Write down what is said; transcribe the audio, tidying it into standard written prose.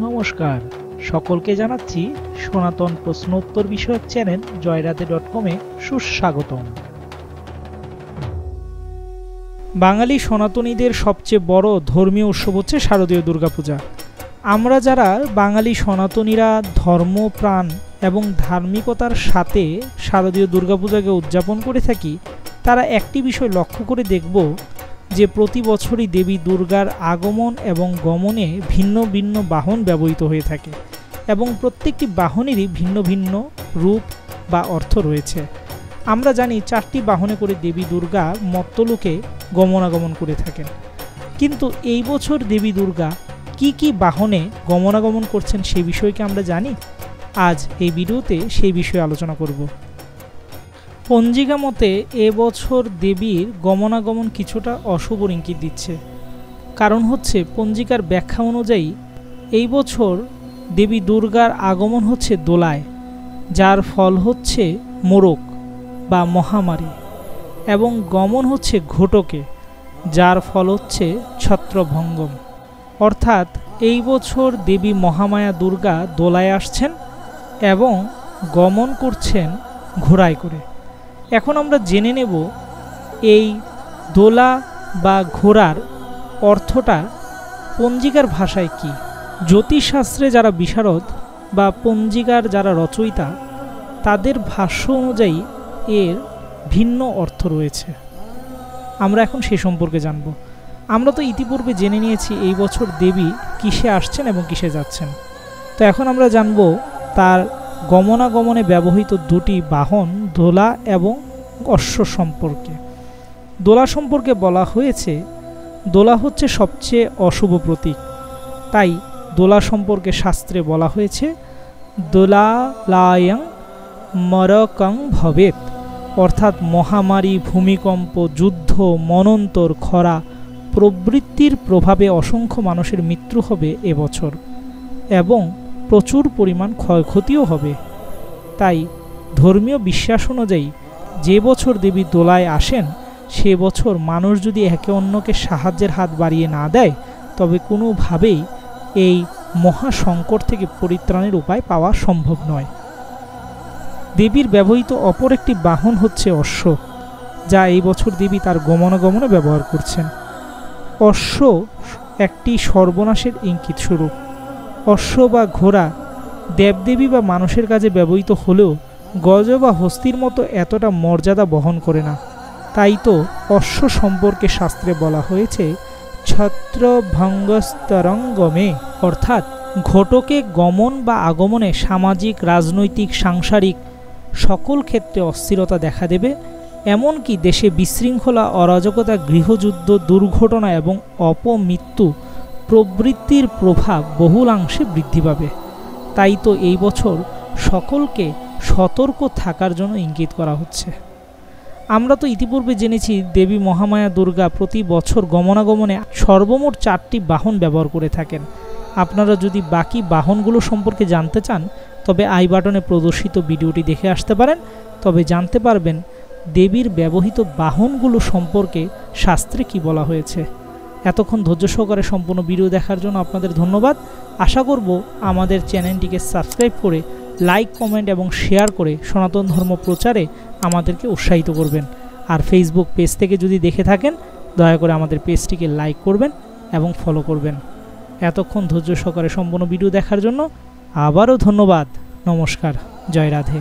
নমস্কার, সকলকে জানাচ্ছি সনাতন প্রশ্নোত্তর বিষয়ক চ্যানেল জয়রাধে.com-এ সুস্বাগতম। বাঙালি সনাতনীদের সবচেয়ে বড় ধর্মীয় উৎসব হচ্ছে শারদীয় দুর্গাপূজা। আমরা যারা বাঙালি সনাতনীরা ধর্মপ্রাণ এবং ধার্মিকতার সাথে শারদীয় দুর্গাপূজাকে উদযাপন করে থাকি, তারা একটি বিষয় লক্ষ্য করে দেখব যে প্রতি বছরই দেবী দুর্গার আগমন এবং গমনে ভিন্ন ভিন্ন বাহন ব্যবহৃত হয়ে থাকে এবং প্রত্যেকটি বাহনেরই ভিন্ন ভিন্ন রূপ বা অর্থ রয়েছে। আমরা জানি 4টি বাহনে করে দেবী দুর্গা মর্ত্যলোকে গমনাগমন করে থাকেন, কিন্তু এই বছর দেবী দুর্গা কি বাহনে গমনাগমন করছেন সেই বিষয়কে আমরা জানি। আজ এই ভিডিওতে সেই বিষয়ে আলোচনা করব। পঞ্জিকা মতে এবছর দেবীর গমনাগমন কিছুটা অশুভ ইঙ্গিত দিচ্ছে। কারণ হচ্ছে পঞ্জিকার ব্যাখ্যা অনুযায়ী এই বছর দেবী দুর্গার আগমন হচ্ছে দোলায়, যার ফল হচ্ছে মোরক বা মহামারী, এবং গমন হচ্ছে ঘটকে, যার ফল হচ্ছে ছত্রভঙ্গম। অর্থাৎ এই বছর দেবী মহামায়া দুর্গা দোলায় আসছেন এবং গমন করছেন ঘোড়ায় করে। এখন আমরা জেনে নেব এই দোলা বা ঘোড়ার অর্থটা পঞ্জিকার ভাষায় কি। জ্যোতিষশাস্ত্রে যারা বিশারদ বা পঞ্জিকার যারা রচয়িতা, তাদের ভাষ্য অনুযায়ী এর ভিন্ন অর্থ রয়েছে। আমরা এখন সে সম্পর্কে জানব। আমরা তো ইতিপূর্বে জেনে নিয়েছি এই বছর দেবী কিসে আসছেন এবং কিসে যাচ্ছেন। তো এখন আমরা জানব তার গমনাগমনে ব্যবহৃত দুটি বাহন দোলা এবং অশ্ব সম্পর্কে। দোলা সম্পর্কে বলা হয়েছে দোলা হচ্ছে সবচেয়ে অশুভ প্রতীক, তাই দোলা সম্পর্কে শাস্ত্রে বলা হয়েছে দোলালায়ং মরকং ভবেত, অর্থাৎ মহামারী, ভূমিকম্প, যুদ্ধ, মনন্তর, খরা প্রবৃত্তির প্রভাবে অসংখ্য মানুষের মৃত্যু হবে এবছর এবং প্রচুর পরিমাণ ক্ষয়ক্ষতিও হবে। তাই ধর্মীয় বিশ্বাস অনুযায়ী যে বছর দেবী দোলায় আসেন সে বছর মানুষ যদি একে অন্যকে সাহায্যের হাত বাড়িয়ে না দেয়, তবে কোনোভাবেই এই মহা সংকট থেকে পরিত্রাণের উপায় পাওয়া সম্ভব নয়। দেবীর ব্যবহৃত অপর একটি বাহন হচ্ছে অশ্ব, যা এই বছর দেবী তার গমনাগমনে ব্যবহার করছেন। অশ্ব একটি সর্বনাশের ইঙ্গিত স্বরূপ। অশ্ব বা ঘোড়া দেবদেবী বা মানুষের কাজে ব্যবহৃত হলেও গজ বা হস্তির মতো এতটা মর্যাদা বহন করে না। তাই তো অশ্ব সম্পর্কে শাস্ত্রে বলা হয়েছে ছত্রভঙ্গস্তরঙ্গমে, অর্থাৎ ঘটকে গমন বা আগমনে সামাজিক, রাজনৈতিক, সাংসারিক সকল ক্ষেত্রে অস্থিরতা দেখা দেবে। এমনকি দেশে বিশৃঙ্খলা, অরাজকতা, গৃহযুদ্ধ, দুর্ঘটনা এবং অপমৃত্যু প্রবৃত্তির প্রভাব বহুলাংশে বৃদ্ধি পাবে। তাই তো এই বছর সকলকে সতর্ক থাকার জন্য ইঙ্গিত করা হচ্ছে। আমরা তো ইতিপূর্বে জেনেছি দেবী মহামায়া দুর্গা প্রতি বছর গমনাগমনে সর্বমোট 4টি বাহন ব্যবহার করে থাকেন। আপনারা যদি বাকি বাহনগুলো সম্পর্কে জানতে চান, তবে আই বাটনে প্রদর্শিত ভিডিওটি দেখে আসতে পারেন। তবে জানতে পারবেন দেবীর ব্যবহৃত বাহনগুলো সম্পর্কে শাস্ত্রে কি বলা হয়েছে। এতক্ষণ ধৈর্য সহকারে সম্পূর্ণ ভিডিও দেখার জন্য আপনাদের ধন্যবাদ। আশা করব আমাদের চ্যানেলটিকে সাবস্ক্রাইব করে লাইক, কমেন্ট এবং শেয়ার করে সনাতন ধর্ম প্রচারে আমাদেরকে উৎসাহিত করবেন। আর ফেসবুক পেজ থেকে যদি দেখে থাকেন, দয়া করে আমাদের পেজটিকে লাইক করবেন এবং ফলো করবেন। এতক্ষণ ধৈর্য সহকারে সম্পূর্ণ ভিডিও দেখার জন্য আবারও ধন্যবাদ। নমস্কার, জয় রাধে।